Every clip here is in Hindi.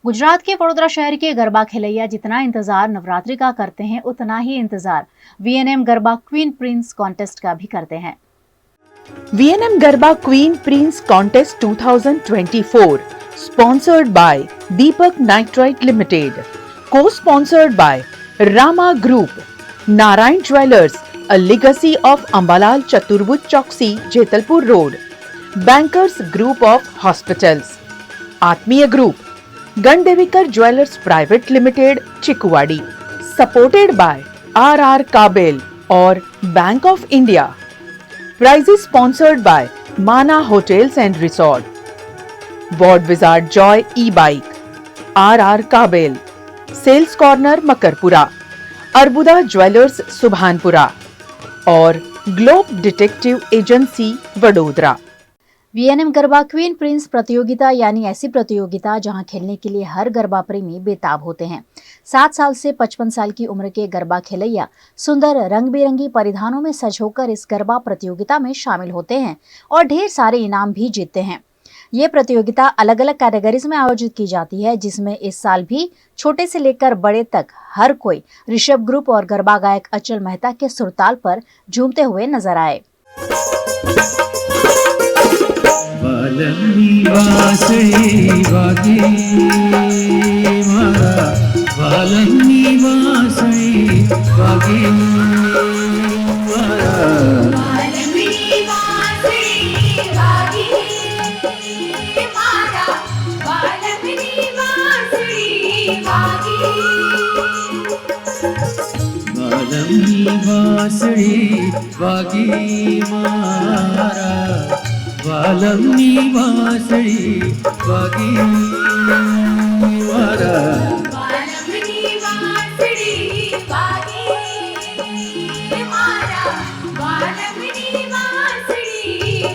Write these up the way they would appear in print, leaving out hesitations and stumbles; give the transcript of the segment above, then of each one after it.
गुजरात के वडोदरा शहर के गरबा खेलैया जितना इंतजार नवरात्रि का करते हैं, उतना ही इंतजार VNM garba queen Prince contest का भी करते हैं। VNM garba queen Prince contest 2024 sponsored by Deepak nitrite limited, co-sponsored by Rama Group, Narayan Jewellers, a legacy of Ambalal Chaturbhuj Chowksi, Jetalpur Road, Bankers Group of Hospitals, Atmiya Group, Gandevikar Jewellers Private Limited, Chikuwadi, supported by RR Kabel और Bank of India. Prizes sponsored by Mana Hotels and Resort, Ward Wizard Joy E-Bike, RR Kabel, sales corner Makarpura, Arbuda jewellers Subhanpura और globe detective agency Vadodara. VNM garba queen prince प्रतियोगिता यानी ऐसी प्रतियोगिता जहां खेलने के लिए हर गरबा प्रेमी बेताब होते हैं। 7 साल से 55 साल की उम्र के गरबा खेलैया सुंदर रंग बिरंगी परिधानों में सज होकर इस गरबा प्रतियोगिता में शामिल होते हैं और ढेर सारे इनाम भी जीतते हैं। ये प्रतियोगिता अलग अलग कैटेगरीज में आयोजित की जाती है, जिसमें इस साल भी छोटे से लेकर बड़े तक हर कोई ऋषभ ग्रुप और गरबा गायक अचल मेहता के सुरताल पर झूमते हुए नजर आए। वासड़ी वागी मारा वालमनी वासड़ी वागी मारा वालमनी वासड़ी वागी मारा वालमनी वासड़ी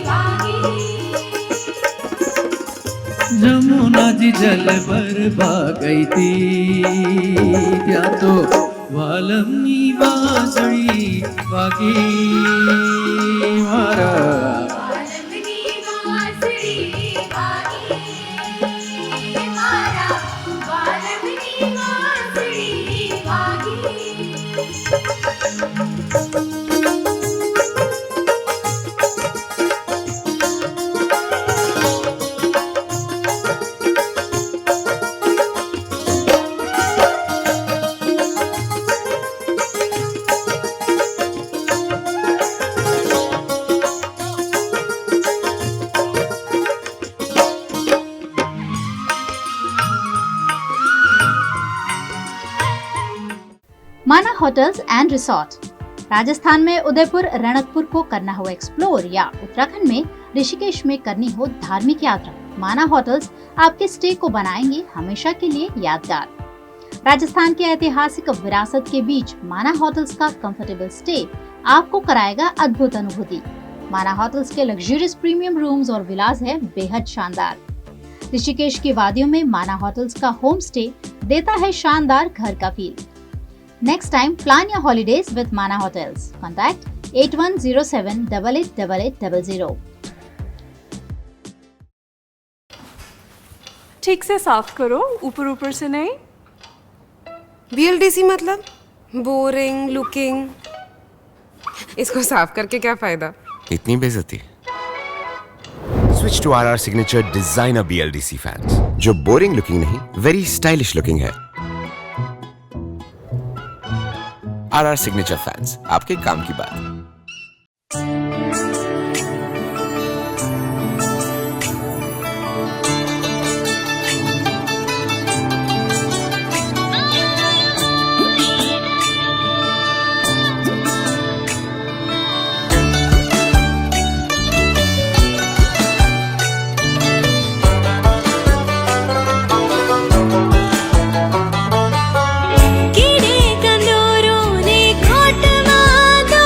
वागी। जमुना जी जल पर बा गई थी क्या तो वालमनी वासड़ी वागी मारा वालमनी वासड़ी वागी मारा वालमनी वासड़ी वागी। माना होटल्स एंड रिसोर्ट। राजस्थान में उदयपुर रणकपुर को करना हो एक्सप्लोर या उत्तराखंड में ऋषिकेश में करनी हो धार्मिक यात्रा, माना होटल्स आपके स्टे को बनाएंगे हमेशा के लिए यादगार। राजस्थान के ऐतिहासिक विरासत के बीच माना होटल्स का कंफर्टेबल स्टे आपको कराएगा अद्भुत अनुभूति। माना होटल्स के लग्जरियस प्रीमियम रूम्स और विलास है बेहद शानदार। ऋषिकेश की वादियों में माना होटल्स का होम स्टे देता है शानदार घर का feel. Next time, plan your holidays with Mana Hotels. Contact 8107888800. ठीक से साफ करो, ऊपर ऊपर से नहीं। VLDC मतलब बोरिंग लुकिंग, इसको साफ करके क्या फायदा? इतनी बेइज्जती। Switch to RR Signature Designer BLDC fans, जो बोरिंग लुकिंग नहीं, वेरी स्टाइलिश लुकिंग है। RR Signature फैंस, आपके काम की बात। कीड़े कंदोरों ने खोटवा दो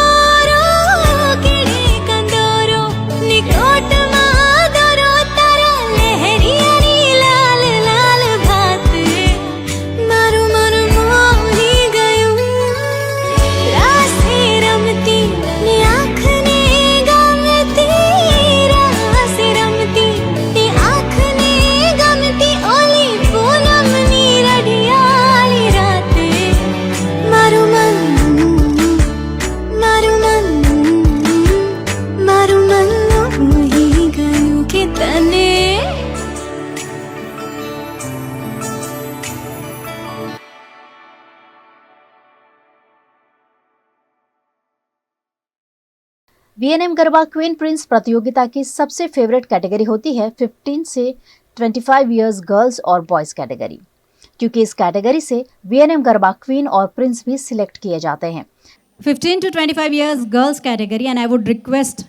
वीएनएम गरबा क्वीन प्रिंस प्रतियोगिता की सबसे फेवरेट कैटेगरी होती है 15 से 25 इयर्स गर्ल्स और बॉयज कैटेगरी, क्योंकि इस कैटेगरी से वीएनएम गरबा क्वीन और प्रिंस भी सिलेक्ट किए जाते हैं। 15 to 25 years girls category, and I would request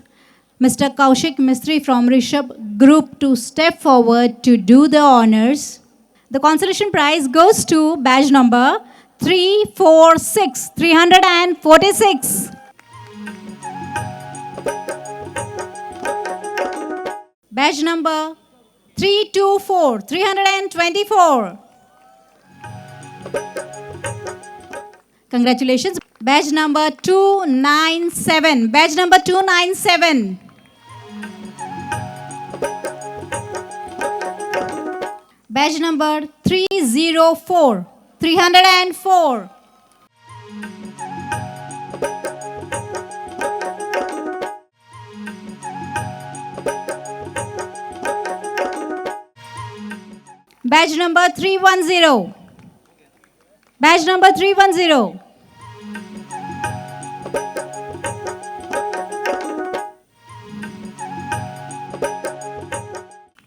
Mr. Kaushik Mistry from Rishabh Group to step forward to do the honors. The consolation prize goes to badge number 346, 346. Badge number 324, 324. Congratulations. Badge number 297. Badge number 297. Badge number 304. 304. Badge number 310. Badge number 310.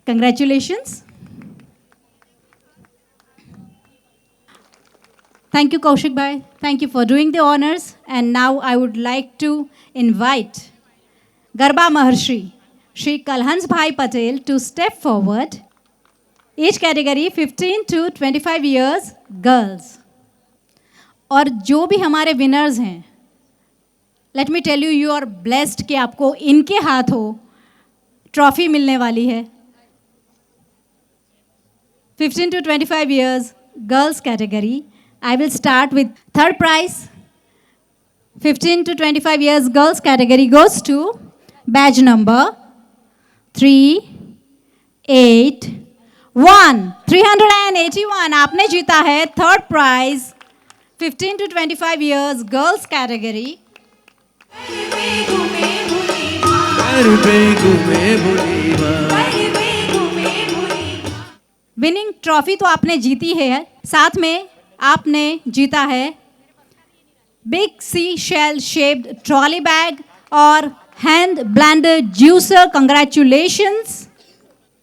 Congratulations. Thank you, Kaushik Bhai. Thank you for doing the honors. And now I would like to invite Garba Maharshi, Shri Kalhans Bhai Patel to step forward. Each category 15 to 25 years girls. और जो भी हमारे विनर्स हैं, let me tell you are blessed कि आपको इनके हाथों ट्रॉफी मिलने वाली है। 15 to 25 years girls category. I will start with third prize. 15 to 25 years girls category goes to badge number 381. 381. आपने जीता है third prize 15 to 25 years girls category. Winning trophy तो आपने जीती है, साथ में आपने जीता है big sea shell shaped trolley bag और हैंड ब्लेंडर जूसर। कंग्रेचुलेशंस।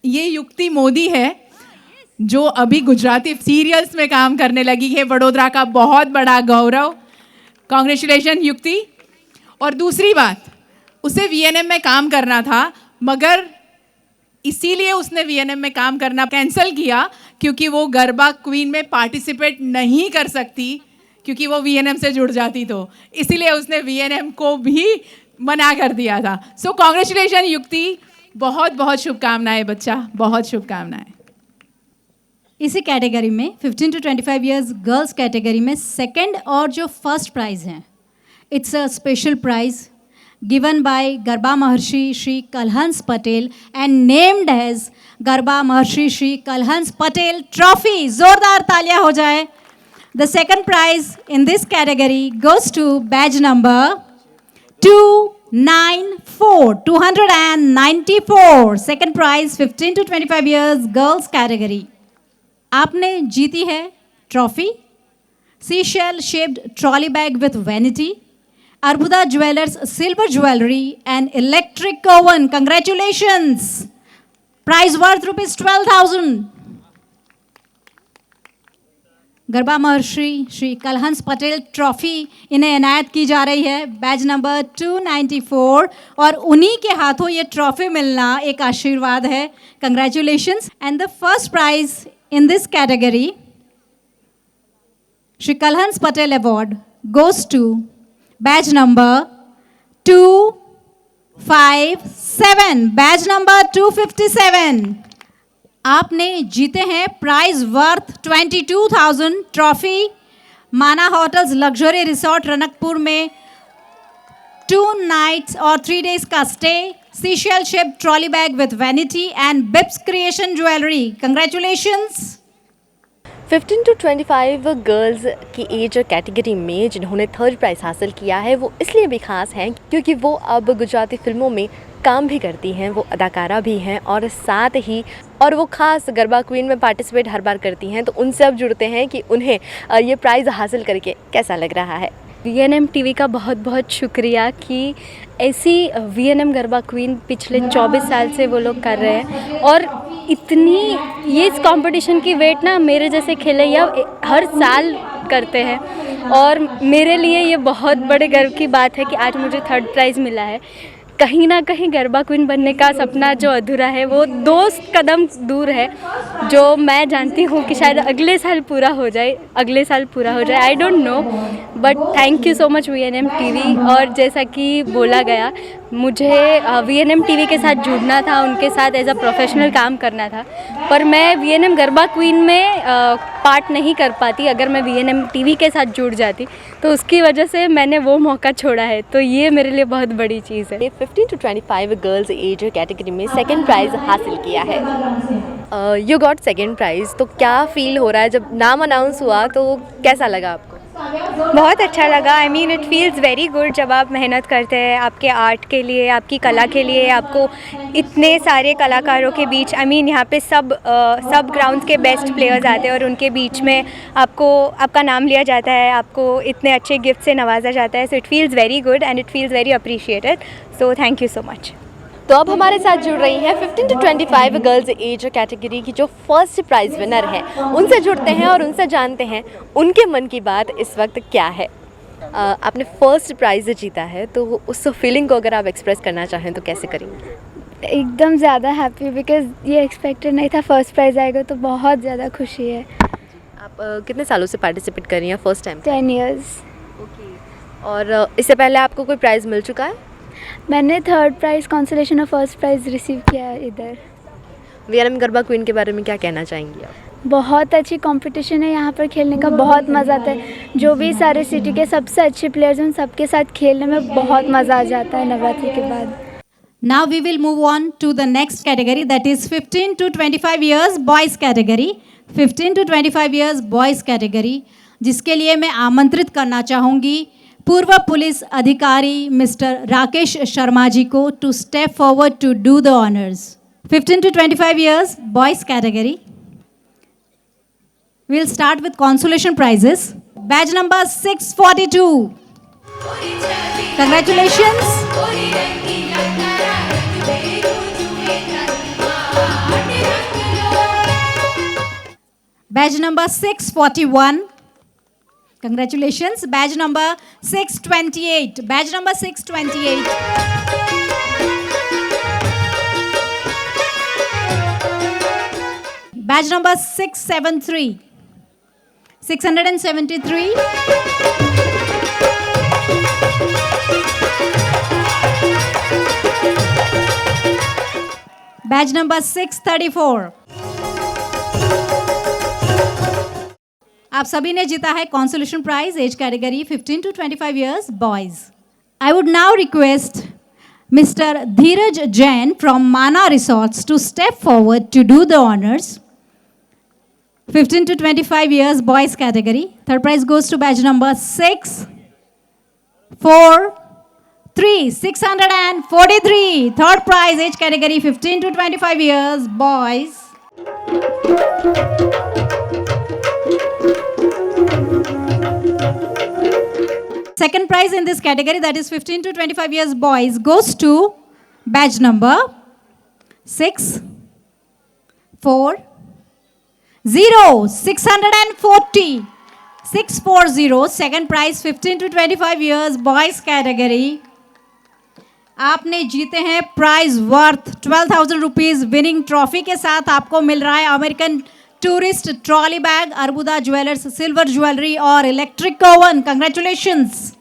ये युक्ति मोदी है जो अभी गुजराती सीरियल्स में काम करने लगी है, वडोदरा का बहुत बड़ा गौरव। कॉन्ग्रेचुलेशन युक्ति। और दूसरी बात, उसे वीएनएम में काम करना था, मगर इसीलिए उसने वीएनएम में काम करना कैंसिल किया क्योंकि वो गरबा क्वीन में पार्टिसिपेट नहीं कर सकती, क्योंकि वो वीएनएम से जुड़ जाती, तो इसीलिए उसने वीएनएम को भी मना कर दिया था। सो कॉन्ग्रेचुलेशन युक्ति, बहुत बहुत शुभकामनाएं बच्चा, बहुत शुभकामनाएं। इसी कैटेगरी में 15 to 25 years गर्ल्स कैटेगरी में सेकंड और जो फर्स्ट प्राइज है, it's a special prize given by Garba Maharshi Shri Kalhans Patel and named as Garba Maharshi Shri Kalhans Patel Trophy. जोरदार तालियां हो जाए। The second prize in this category goes to badge number 294. 294. Second prize 15 to 25 years girls category. आपने जीती है trophy seashell shaped trolley bag with vanity, Arbuda Jewelers silver jewelry and electric oven. Congratulations. Prize worth rupees 12,000. Garba Maharshi Shri Kalhans Patel trophy इन्हें इनायत की जा रही है, बैच नंबर 294, और उन्हीं के हाथों ये ट्रॉफी मिलना एक आशीर्वाद है। Congratulations. And the first prize in this category, Shri Kalhans Patel award goes to batch number 257। Batch number 257। आपने जीते हैं prize worth 22,000 trophy Mana hotels luxury resort Ranakpur में 2 nights और 3 days का stay, seashell shape trolley bag with vanity and Bips creation jewellery. Congratulations. 15 to 25 girls की एज कैटेगरी में जिन्होंने थर्ड प्राइज़ हासिल किया है वो इसलिए भी ख़ास हैं क्योंकि वो अब गुजराती फिल्मों में काम भी करती हैं, वो अदाकारा भी हैं और साथ ही वो ख़ास गरबा क्वीन में पार्टिसिपेट हर बार करती हैं। तो उनसे अब जुड़ते हैं कि उन्हें ये प्राइज़ हासिल करके कैसा लग रहा है। VNM टीवी का बहुत बहुत शुक्रिया कि ऐसी VNM गरबा क्वीन पिछले 24 साल से वो लोग कर रहे हैं और इतनी ये इस कंपटीशन की वेट ना मेरे जैसे खिलैया हर साल करते हैं और मेरे लिए ये बहुत बड़े गर्व की बात है कि आज मुझे 3rd प्राइज़ मिला है। कहीं ना कहीं गरबा क्वीन बनने का सपना जो अधूरा है वो 2 कदम दूर है, जो मैं जानती हूँ कि शायद अगले साल पूरा हो जाए, I don't know, but thank you so much VNM TV. और जैसा कि बोला गया मुझे VNM टीवी के साथ जुड़ना था, उनके साथ एज अ प्रोफेशनल काम करना था, पर मैं VNM गरबा क्वीन में पार्ट नहीं कर पाती। अगर मैं VNM टीवी के साथ जुड़ जाती तो उसकी वजह से मैंने वो मौका छोड़ा है, तो ये मेरे लिए बहुत बड़ी चीज़ है। 15 to 25 गर्ल्स एज कैटेगरी में 2nd प्राइज़ हासिल किया है। यू गॉट 2nd प्राइज़, तो क्या फील हो रहा है जब नाम अनाउंस हुआ, तो कैसा लगा आपको? बहुत अच्छा लगा। I mean it feels very good जब आप मेहनत करते हैं आपके आर्ट के लिए, आपकी कला के लिए, आपको इतने सारे कलाकारों के बीच, आई मीन यहाँ पे सब ग्राउंड्स के बेस्ट प्लेयर्स आते हैं और उनके बीच में आपका नाम लिया जाता है, आपको इतने अच्छे गिफ्ट से नवाजा जाता है। So it feels very good and it feels very appreciated, so thank you so much. तो अब हमारे साथ जुड़ रही हैं 15 to 25 गर्ल्स एज कैटेगरी की जो 1st प्राइज़ विनर हैं, उनसे जुड़ते हैं और उनसे जानते हैं उनके मन की बात इस वक्त क्या है। आपने 1st प्राइज़ जीता है, तो उस फीलिंग को अगर आप एक्सप्रेस करना चाहें तो कैसे करेंगे? एकदम ज़्यादा हैप्पी, बिकॉज ये एक्सपेक्टेड नहीं था 1st प्राइज़ आएगा, तो बहुत ज़्यादा खुशी है। आप कितने सालों से पार्टिसिपेट कर रही हैं? First time? 10 years। ओके। और इससे पहले आपको कोई प्राइज़ मिल चुका है? मैंने 3rd प्राइज़ कंसोलेशन और 1st प्राइज़ रिसीव किया है इधर। VNM गरबा क्वीन के बारे में क्या कहना चाहेंगी आप? बहुत अच्छी कंपटीशन है, यहाँ पर खेलने का बहुत मज़ा आता है। जो भी सारे सिटी के सबसे अच्छे प्लेयर्स हैं उन सबके साथ खेलने में बहुत मज़ा आ जाता है नवरात्रि के बाद। Now we will move on to the next category, that is 15 to 25 years boys category. 15 to 25 years boys category, जिसके लिए मैं आमंत्रित करना चाहूँगी पूर्व पुलिस अधिकारी मिस्टर राकेश शर्मा जी को to step forward to do the honours. 15 to 25 years boys category. We'll start with consolation prizes. Badge number 642. Congratulations. Badge number 641. Congratulations. Badge number 628. Badge number 628. Badge number 673. 673. Badge number 634. आप सभी ने जीता है consolation prize age category 15 to 25 years boys. I would now request Mr. Dheeraj Jain from Mana Resorts to step forward to do the honors. 15 to 25 years boys category. Third prize goes to badge number 643. 643. Third prize age category 15 to 25 years boys. Second prize in this category, that is 15 to 25 years boys, goes to badge number 640. 640. 640. Second prize 15 to 25 years boys category. आपने जीते हैं prize worth 12,000 rupees winning trophy के साथ आपको मिल रहा है American tourist trolley bag, Arbuda jewellers silver jewellery और electric oven. Congratulations.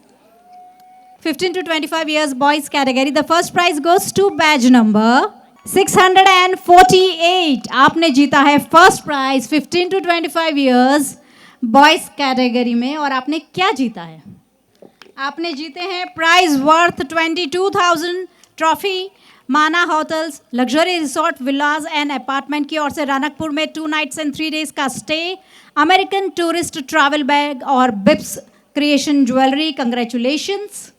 15 to 25 years boys category. The first prize goes to badge number 648. आपने जीता है first prize 15 to 25 years boys category में. और आपने क्या जीता है? आपने जीते हैं prize worth 22,000 trophy Mana hotels luxury resort villas and apartment की ओर से रनकपुर में 2 nights and 3 days का stay, American tourist travel bag और Bips creation jewellery. Congratulations.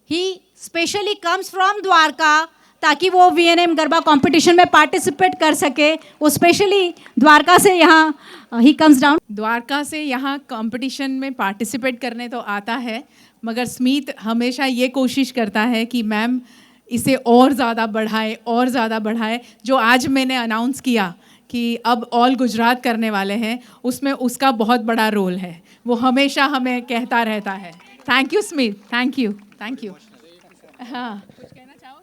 He specially comes from Dwarka ताकि वो VNM गरबा कंपटीशन में पार्टिसिपेट कर सके. वो स्पेशली द्वारका से यहाँ ही कम्स डाउन. द्वारका से यहाँ कंपटीशन में पार्टिसिपेट करने तो आता है, मगर स्मित हमेशा ये कोशिश करता है कि मैम इसे और ज़्यादा बढ़ाए। जो आज मैंने अनाउंस किया कि अब ऑल गुजरात करने वाले हैं, उसमें उसका बहुत बड़ा रोल है। वो हमेशा हमें कहता रहता है। Thank you Smit, thank you. हाँ, कुछ कहना चाहो?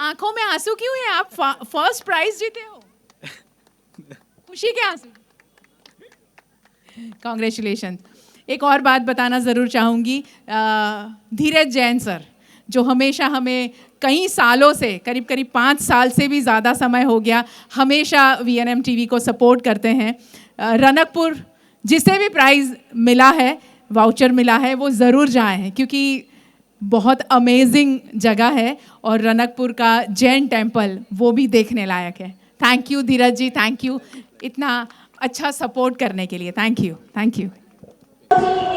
आंखों में आंसू क्यों है? आप फर्स्ट प्राइज जीते हो, खुशी के आंसू। कॉन्ग्रेचुलेशन। एक और बात बताना ज़रूर चाहूँगी, धीरज जैन सर जो हमेशा हमें कई सालों से, करीब 5 साल से भी ज़्यादा समय हो गया, हमेशा VNM TV को सपोर्ट करते हैं। रनकपुर जिसे भी प्राइज़ मिला है, वाउचर मिला है, वो ज़रूर जाएं क्योंकि बहुत अमेजिंग जगह है और रनकपुर का जैन टेम्पल वो भी देखने लायक है। Thank you Dheeraj ji, thank you इतना अच्छा सपोर्ट करने के लिए। Thank you.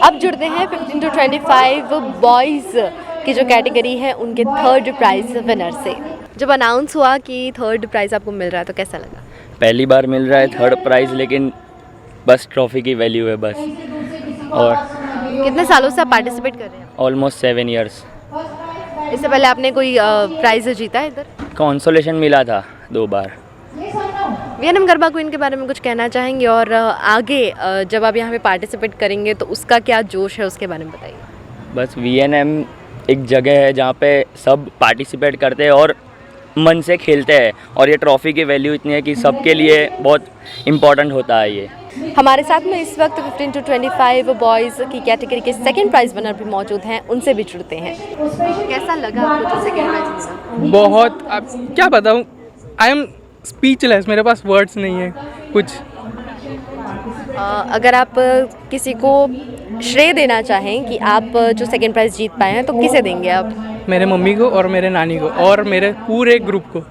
अब जुड़ते हैं 15 to 25 बॉयज़ की जो कैटेगरी है उनके थर्ड प्राइज़ विनर से। जब अनाउंस हुआ कि थर्ड प्राइज़ आपको मिल रहा है तो कैसा लगा? पहली बार मिल रहा है थर्ड प्राइज़, लेकिन बस ट्रॉफ़ी की वैल्यू है बस। और कितने सालों से आप पार्टिसिपेट कर रहे हैं? Almost 7 years। इससे पहले आपने कोई प्राइज़ जीता है इधर? कंसोलेशन मिला था 2 बार। VNM गरबा क्वीन के बारे में कुछ कहना चाहेंगे और आगे जब आप यहाँ पे पार्टिसिपेट करेंगे तो उसका क्या जोश है उसके बारे में बताइए। बस VNM एक जगह है जहाँ पे सब पार्टिसिपेट करते हैं और मन से खेलते हैं, और ये ट्रॉफ़ी की वैल्यू इतनी है कि सबके लिए बहुत इम्पोर्टेंट होता है ये। हमारे साथ में इस वक्त 15 to 25 बॉयज़ की कैटेगरी के सेकंड प्राइज़ विनर भी मौजूद हैं, उनसे भी जुड़ते हैं। कैसा लगा आपको जो सेकंड प्राइज़ मिला? बहुत, अब क्या बताऊँ, आई एम स्पीचलेस, मेरे पास वर्ड्स नहीं है कुछ। अगर आप किसी को श्रेय देना चाहें कि आप जो सेकंड प्राइज़ जीत पाए हैं तो किसे देंगे आप? मेरे मम्मी को और मेरे नानी को और मेरे पूरे ग्रुप को।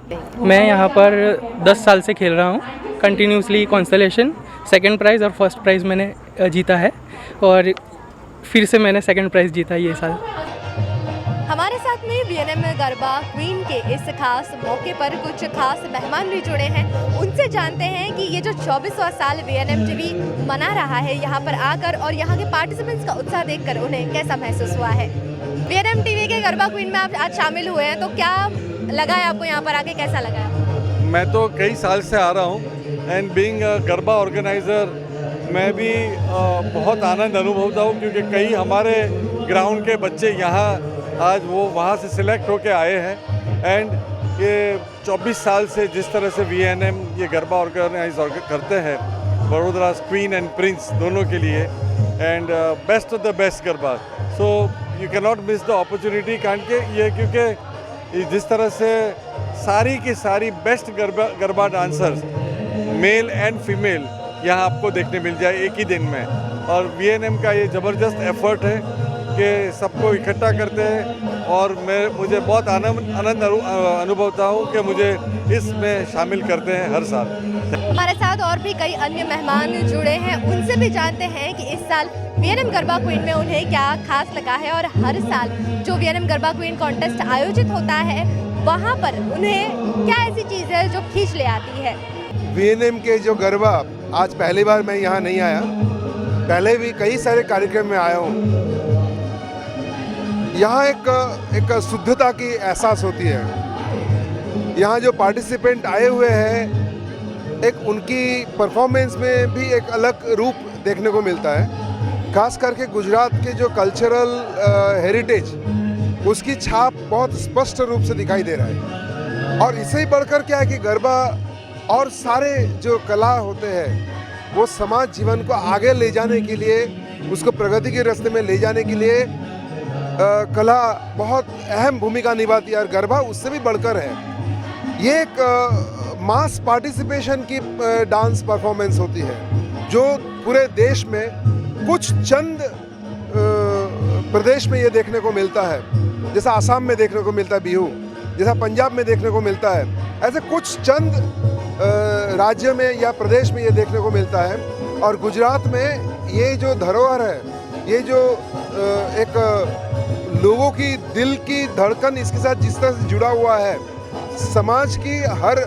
मैं यहाँ पर 10 साल से खेल रहा हूँ कंटिन्यूसली। कॉन्सलेशन सेकंड प्राइज़ और फर्स्ट प्राइज़ मैंने जीता है और फिर से मैंने सेकंड प्राइज़ जीता ये साल। हमारे साथ में VNM गरबा क्वीन के इस खास मौके पर कुछ खास मेहमान भी जुड़े हैं। उनसे जानते हैं कि ये जो 24वां साल VNM TV मना रहा है यहाँ पर आकर, और यहाँ के पार्टिसिपेंट्स का उत्साह देखकर उन्हें कैसा महसूस हुआ है। VNM TV के गरबा क्वीन में आप आज शामिल हुए हैं, तो क्या लगा है आपको यहाँ पर आके, कैसा लगा है? मैं तो कई साल से आ रहा हूँ एंड बीइंग गरबा ऑर्गेनाइज़र मैं भी बहुत आनंद अनुभवता हूँ, क्योंकि कई हमारे ग्राउंड के बच्चे यहाँ आज वो वहाँ से सिलेक्ट होके आए हैं। एंड ये 24 साल से जिस तरह से VNM ये गरबा ऑर्गेनाइज करते हैं बड़ोदरा क्वीन एंड प्रिंस दोनों के लिए, and best of the best garba. So you can not miss the opportunity, कारण के ये क्योंकि जिस तरह से सारी की सारी best garba dancers male and female यहाँ आपको देखने मिल जाए एक ही दिन में। और VNM का ये ज़बरदस्त एफर्ट है कि सबको इकट्ठा करते हैं, और मुझे बहुत आनंद अनुभवता हूँ कि मुझे इसमें शामिल करते हैं हर साल। हमारे साथ और भी कई अन्य मेहमान जुड़े हैं, उनसे भी जानते हैं कि इस साल VNM गरबा क्वीन में उन्हें क्या खास लगा है, और हर साल जो VNM गरबा क्वीन कॉन्टेस्ट आयोजित होता है वहाँ पर उन्हें क्या ऐसी चीज़ है जो खींच ले आती है। VNM के जो गरबा, आज पहली बार मैं यहाँ नहीं आया, पहले भी कई सारे कार्यक्रम में आया हूँ। यहाँ एक शुद्धता की एहसास होती है। यहाँ जो पार्टिसिपेंट आए हुए हैं, एक उनकी परफॉर्मेंस में भी एक अलग रूप देखने को मिलता है। खास करके गुजरात के जो कल्चरल हेरिटेज, उसकी छाप बहुत स्पष्ट रूप से दिखाई दे रहा है। और इससे ही बढ़कर क्या है कि गरबा और सारे जो कला होते हैं वो समाज जीवन को आगे ले जाने के लिए, उसको प्रगति के रास्ते में ले जाने के लिए कला बहुत अहम भूमिका निभाती है। और गरबा उससे भी बढ़कर है। ये एक मास पार्टिसिपेशन की डांस परफॉर्मेंस होती है जो पूरे देश में कुछ चंद प्रदेश में ये देखने को मिलता है। जैसा आसाम में देखने को मिलता है बिहू, जैसा पंजाब में देखने को मिलता है, ऐसे कुछ चंद राज्य में या प्रदेश में ये देखने को मिलता है। और गुजरात में ये जो धरोहर है, ये जो एक लोगों की दिल की धड़कन इसके साथ जिस तरह से जुड़ा हुआ है, समाज की हर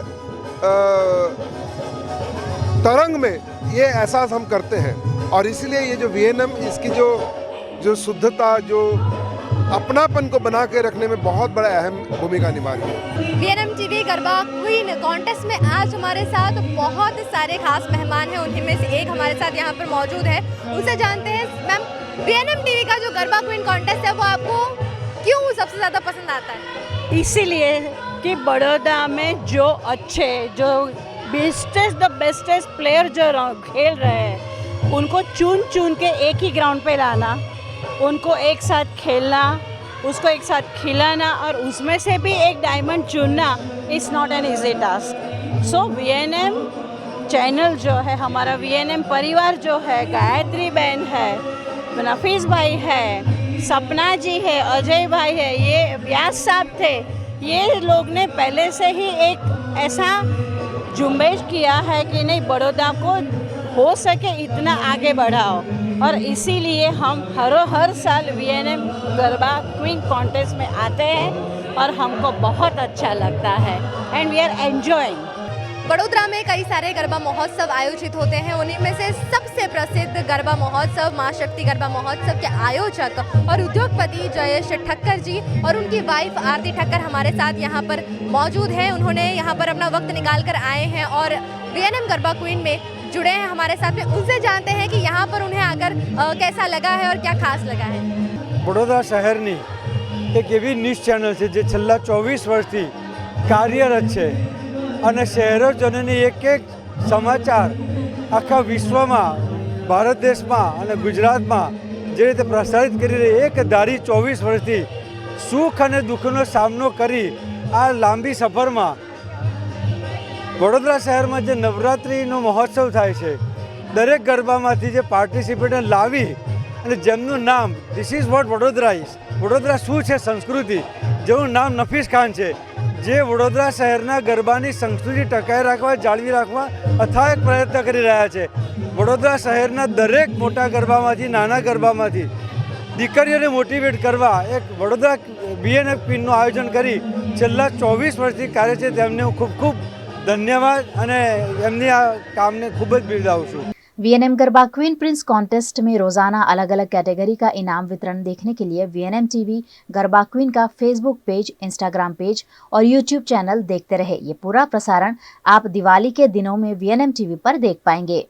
तरंग में ये एहसास हम करते हैं। और इसीलिए ये जो वीएनएम इसकी जो शुद्धता, जो अपनापन को बना के रखने में बहुत बड़ा अहम भूमिका निभा रही है। VNM TV garba queen contest में आज हमारे साथ बहुत सारे खास मेहमान हैं, उन्हीं में से एक हमारे साथ यहाँ पर मौजूद है। उनसे जानते हैं, मैम वीएनएम टीवी का जो गरबा क्वीन कॉन्टेस्ट है वो आपको क्यों सबसे ज़्यादा पसंद आता है? इसीलिए कि बड़ौदा में जो अच्छे, जो बेस्टेस्ट प्लेयर जो खेल रहे हैं उनको चुन चुन के एक ही ग्राउंड पे लाना, उनको एक साथ खेलना, उसको एक साथ खिलाना और उसमें से भी एक डायमंड चुनना is not an easy task. So VNM channel जो है, हमारा वीएनएम परिवार जो है, गायत्री बहन है, नफीस भाई है, सपना जी है, अजय भाई है, ये व्यास साहब थे, ये लोग ने पहले से ही एक ऐसा जुम्बेश किया है कि नहीं, बड़ौदा को हो सके इतना आगे बढ़ाओ, और इसीलिए हम हर साल वीएनएम गरबा क्वीन कॉन्टेस्ट में आते हैं और हमको बहुत अच्छा लगता है and we are enjoying. Vadodara में कई सारे गरबा महोत्सव आयोजित होते हैं, उन्हीं में से सबसे प्रसिद्ध गरबा महोत्सव माँ शक्ति गरबा महोत्सव के आयोजक और उद्योगपति जयेश ठक्कर जी और उनकी वाइफ आरती ठक्कर हमारे साथ यहाँ पर मौजूद हैं। उन्होंने यहाँ पर अपना वक्त निकाल कर आए हैं और वीएनएम गरबा क्वीन में जुड़े हैं हमारे साथ में। उनसे जानते हैं कि यहाँ पर उन्हें आकर कैसा लगा है और क्या खास लगा है। बड़ौदा शहરની એક એવી ન્યૂઝ ચેનલ છે જે છેલ્લા 24 વર્ષથી કાર્યરત છે અને શહેરોજનોની એક સમાચાર આખા વિશ્વમાં, ભારત દેશમાં અને ગુજરાતમાં જે રીતે પ્રસારિત કરી રહી, એક ધારી 24 વર્ષથી સુખ અને દુઃખનો સામનો કરી આ લાંબી સફરમાં વડોદરા શહેરમાં જે નવરાત્રિનો મહોત્સવ થાય છે, દરેક ગરબામાંથી જે પાર્ટિસિપેટને લાવી અને જેમનું નામ this is what Vadodara is, Vadodara શું છે સંસ્કૃતિ, જેવું નામ નફીસ ખાન છે, જે વડોદરા શહેરના ગરબાની સંસ્કૃતિ ટકાવી રાખવા, જાળવી રાખવા અથાગ પ્રયત્ન કરી રહ્યા છે। વડોદરા શહેરના દરેક મોટા ગરબામાંથી, નાના ગરબામાંથી દીકરીઓને મોટિવેટ કરવા એક વડોદરા વીએનએમ ક્વીનનું આયોજન કરી છેલ્લા 24 વર્ષથી કાર્ય છે, તેમને હું ખૂબ ખૂબ धन्यवाद અને એમની આ કામને ખૂબ જ બિરદાવું છું। VNM garba queen Prince contest में रोजाना अलग अलग कैटेगरी का इनाम वितरण देखने के लिए वीएनएम टीवी गरबा क्वीन का फेसबुक पेज, इंस्टाग्राम पेज और यूट्यूब चैनल देखते रहे। ये पूरा प्रसारण आप दिवाली के दिनों में वीएनएम टीवी पर देख पाएंगे।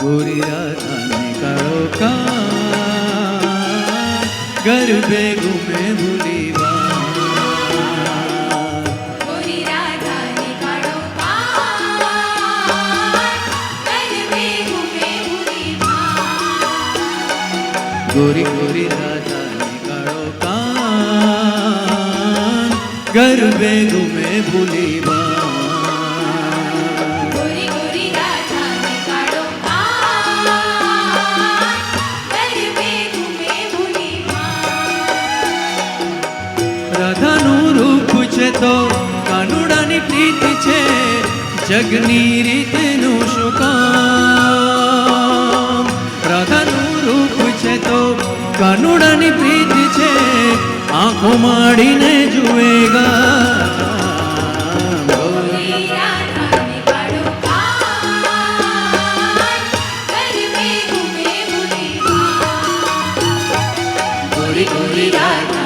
गोरी राधा निकालो का गरबे घूमे भूलीवा, गोरी राधा निकालो का गरबे घूमे भूलीवा, गोरी गोरी राधा निकालो का गरबे घूमे भूलीवा, રાધાનું રૂપ છે તો કાનુડાની પ્રીત છે, જગની રીતનું શું કામ, રાધાનું રૂપ છે તો કાનુડાની પ્રીત છે, આંખો માડીને જુએગા, गोरी गोरी राधा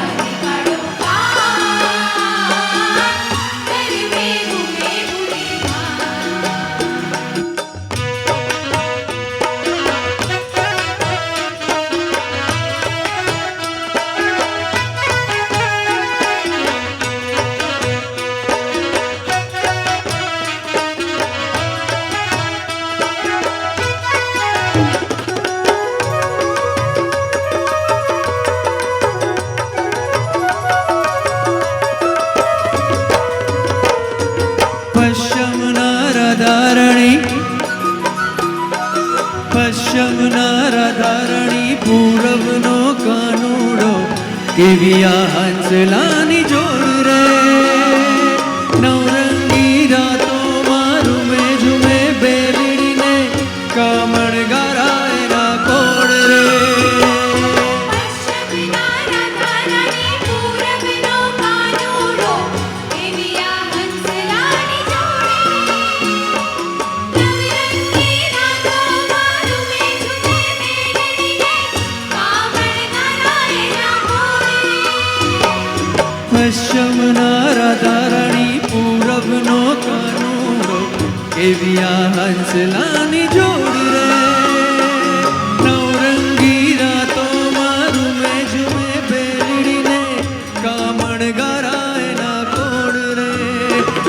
પશ્ચમનારાધારણી પૂરવનો કાનુડો કેવી આ હંસલાની જોડ રે, નવરંગી રાતો મારું મેં ઝુમે બેલડીને કામણ ગારાયના કોડ રે, પશ્ચમનારાધારણી પૂરવનો પશ્ચિમના રાધારાણી પૂરબનો કાનુડો કેવિયા હંસલાની જોડ રે નવરંગી રાતો મારું મેં જુમે બેલડીને કામણ ગરાયના કોડ રે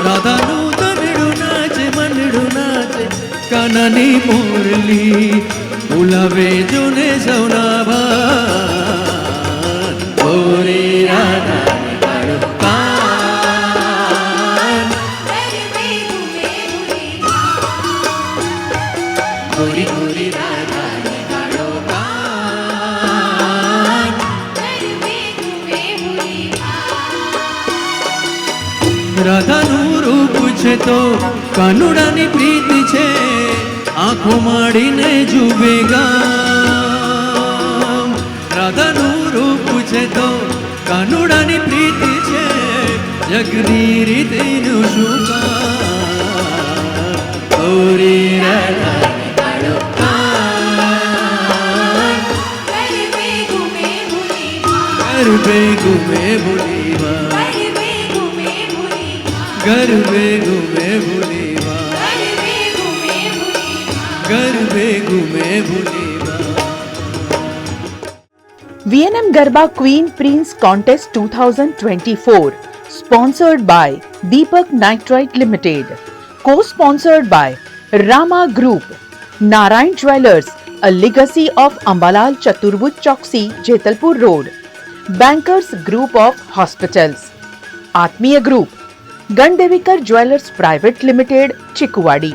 રાધાનું તનડું નાચે મનડું નાચે કાનાની મોરલી બોલાવે જોને સૌના ભાન ઓરે રાધા गोरी गोरी राधा निकालो कान રાધાનું રૂપ છે તો કાનુડાની પ્રીત છે આંખો માડીને જુએ ગામ રાધાનું રૂપ છે તો કાનુડાની પ્રીત છે જગની રીતનું શું કામ ગોરી રાધા गरबे घूमे भूलीवा गरबे घूमे भूलीवा गरबे घूमे भूलीवा VNM Garba Queen Prince Contest 2024 sponsored by Deepak Nitrite Limited, co-sponsored by Rama Group, Narayan Jewellers, a legacy of Ambalal Chaturbhuj Chowksi, Jetalpur Road, Bankers Group of Hospitals, Atmiya Group, Gandevekar Jewellers Private Limited, Chikuwadi,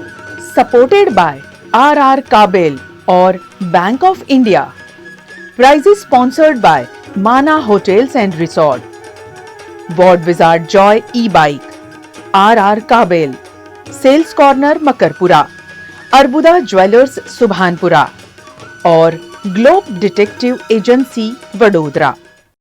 supported by RR Kabel or Bank of India. Prizes sponsored by Mana Hotels and Resort, Ward Wizard Joy E-Bike, RR Kabel, Sales Corner Makarpura, Arbuda Jewellers Subhanpura और ग्लोब डिटेक्टिव एजेंसी वडोदरा।